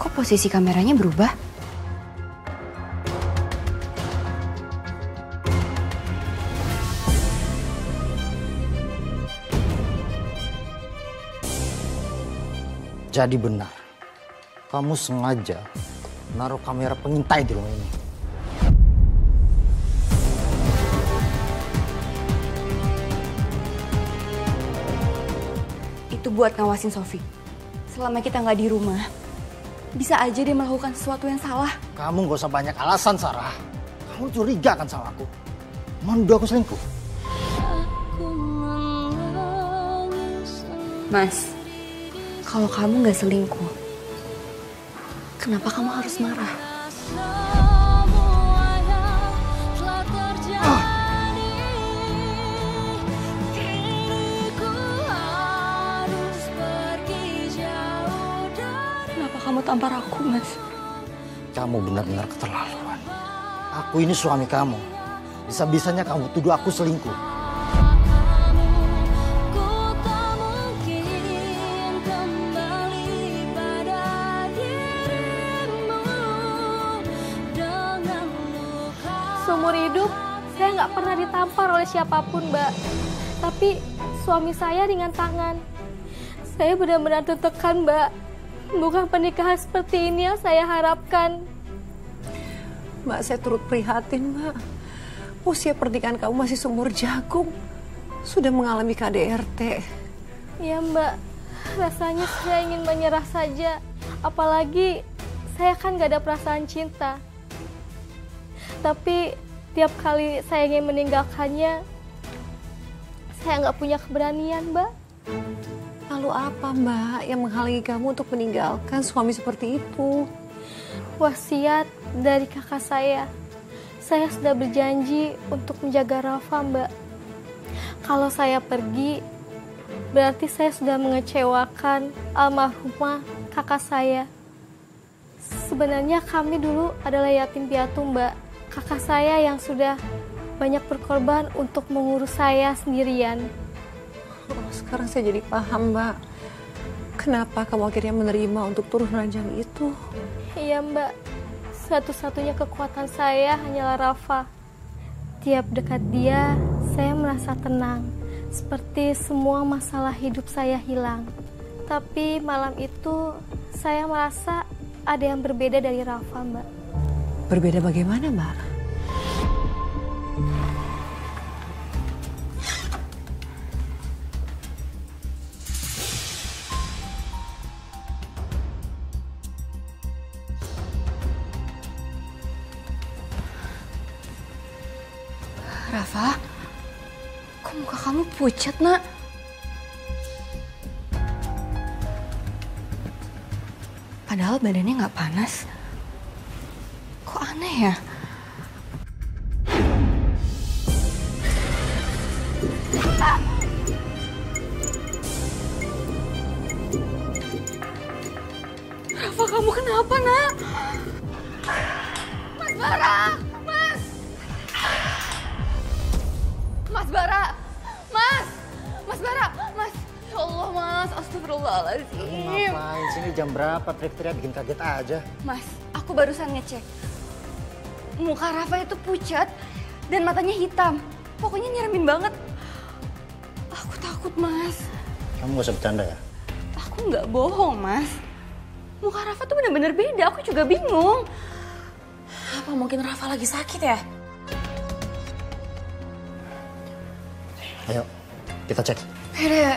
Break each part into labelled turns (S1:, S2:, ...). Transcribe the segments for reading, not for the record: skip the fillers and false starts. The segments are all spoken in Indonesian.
S1: Kok posisi kameranya berubah?
S2: Jadi benar, kamu sengaja naruh kamera pengintai di rumah ini.
S1: Itu buat ngawasin Sofi. Selama kita nggak di rumah, bisa aja dia melakukan sesuatu yang salah.
S2: Kamu gak usah banyak alasan, Sarah. Kamu curiga kan sama aku? Menuduh aku selingkuh?
S1: Mas, kalau kamu nggak selingkuh, kenapa kamu harus marah? Kenapa kamu tampar aku, Mas?
S2: Kamu benar-benar keterlaluan. Aku ini suami kamu. Bisa-bisanya kamu tuduh aku selingkuh.
S3: Seumur hidup, saya nggak pernah ditampar oleh siapapun, Mbak. Tapi suami saya ringan tangan. Saya benar-benar tertekan, Mbak. Bukan pernikahan seperti ini yang saya harapkan.
S4: Mbak, saya turut prihatin, Mbak. Usia pernikahan kamu masih seumur jagung. Sudah mengalami KDRT.
S3: Ya, Mbak. Rasanya saya ingin menyerah saja. Apalagi saya kan gak ada perasaan cinta. Tapi tiap kali saya ingin meninggalkannya, saya nggak punya keberanian, Mbak.
S4: Lalu apa, Mbak, yang menghalangi kamu untuk meninggalkan suami seperti itu?
S3: Wasiat dari kakak saya. Saya sudah berjanji untuk menjaga Rafa, Mbak. Kalau saya pergi, berarti saya sudah mengecewakan almarhumah kakak saya. Sebenarnya kami dulu adalah yatim piatu, Mbak. Kakak saya yang sudah banyak berkorban untuk mengurus saya sendirian.
S4: Oh, sekarang saya jadi paham, Mbak. Kenapa kamu akhirnya menerima untuk turun ranjang itu?
S3: Iya, Mbak. Satu-satunya kekuatan saya hanyalah Rafa. Tiap dekat dia, saya merasa tenang. Seperti semua masalah hidup saya hilang. Tapi malam itu, saya merasa ada yang berbeda dari Rafa, Mbak.
S4: Berbeda bagaimana, Mbak?
S1: Rafa, kok muka kamu pucat, Nak? Padahal badannya nggak panas. Kok aneh ya? Rafa, kamu kenapa, Nak? Mas Bara! Mas! Mas Bara! Mas! Mas Bara! Mas! Ya Allah, Mas. Astagfirullahaladzim.
S2: Kamu ngapain sini, jam berapa? Teriak-teriak bikin kaget aja.
S1: Mas, aku barusan ngecek. Muka Rafa itu pucat dan matanya hitam. Pokoknya nyeremin banget. Aku takut, Mas.
S2: Kamu gak usah bercanda ya?
S1: Aku nggak bohong, Mas. Muka Rafa tuh bener-bener beda. Aku juga bingung.
S5: Apa mungkin Rafa lagi sakit ya?
S2: Ayo, kita cek.
S1: Beda.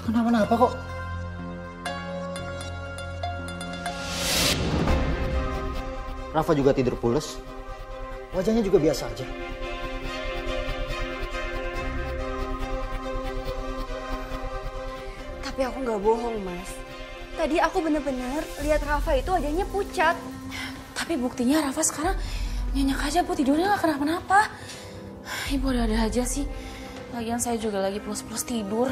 S2: Kenapa-napa kok? Rafa juga tidur pules. Wajahnya juga biasa aja.
S1: Tapi aku nggak bohong, Mas. Tadi aku bener-bener lihat Rafa itu wajahnya pucat.
S5: Tapi buktinya Rafa sekarang nyenyak aja, Bu. Tidurnya nggak kenapa-napa. Ibu ada aja sih. Lagian saya juga lagi plus-plus tidur.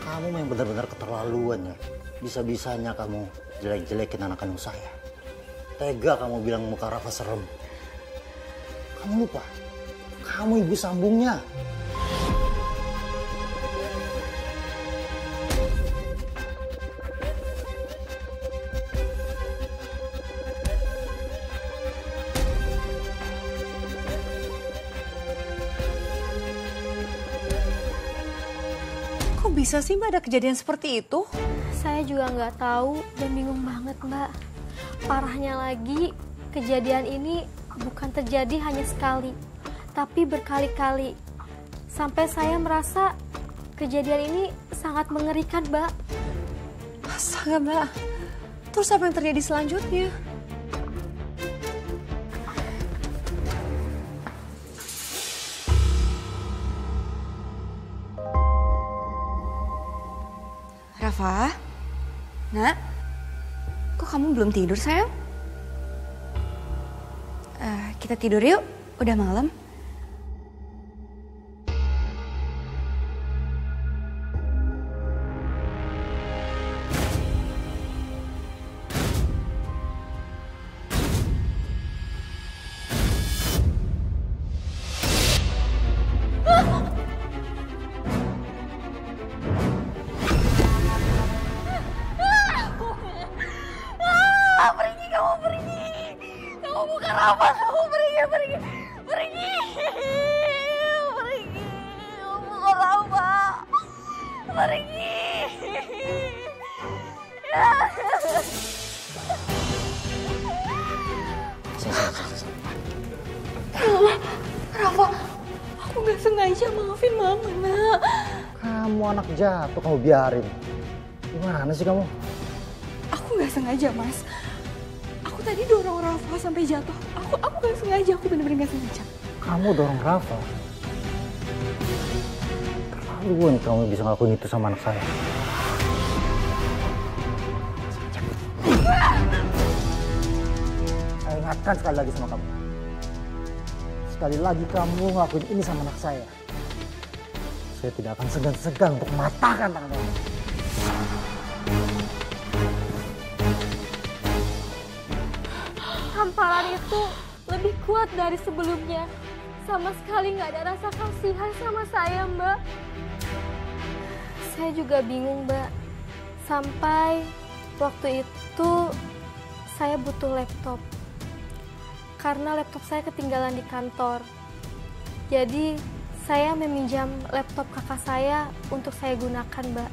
S2: Kamu yang benar-benar keterlaluan ya. Bisa-bisanya kamu jelek-jelekin anak kandung saya. Tega kamu bilang muka Rafa serem. Kamu lupa? Kamu ibu sambungnya.
S4: Kok bisa sih Mbak ada kejadian seperti itu?
S3: Saya juga nggak tahu dan bingung banget Mbak. Parahnya lagi, kejadian ini bukan terjadi hanya sekali, tapi berkali-kali. Sampai saya merasa kejadian ini sangat mengerikan Mbak.
S4: Astaga Mbak, terus apa yang terjadi selanjutnya?
S1: Rafa, nak, kok kamu belum tidur sayang? Kita tidur yuk, udah malam. Pergi, kamu pergi. Kamu bukan Rafa, kamu pergi. Pergi. Kamu bukan Rafa. Pergi. Rafa, aku gak sengaja, maafin mama, nak.
S2: Kamu anak jatuh, kamu biarin. Gimana sih kamu?
S1: Aku gak sengaja, Mas. Aku tadi dorong Rafa sampai jatuh. Aku gak sengaja, aku bener-bener gak sengaja.
S2: Kamu dorong Rafa? Terlaluan kamu bisa ngelakuin itu sama anak saya. Saya ingatkan sekali lagi sama kamu. Sekali lagi kamu ngelakuin ini sama anak saya tidak akan segan-segan untuk mematahkan tangan kamu.
S3: Hamparan itu lebih kuat dari sebelumnya. Sama sekali nggak ada rasa kasihan sama saya, Mbak. Saya juga bingung, Mbak. Sampai waktu itu saya butuh laptop. Karena laptop saya ketinggalan di kantor. Jadi saya meminjam laptop kakak saya untuk saya gunakan, Mbak.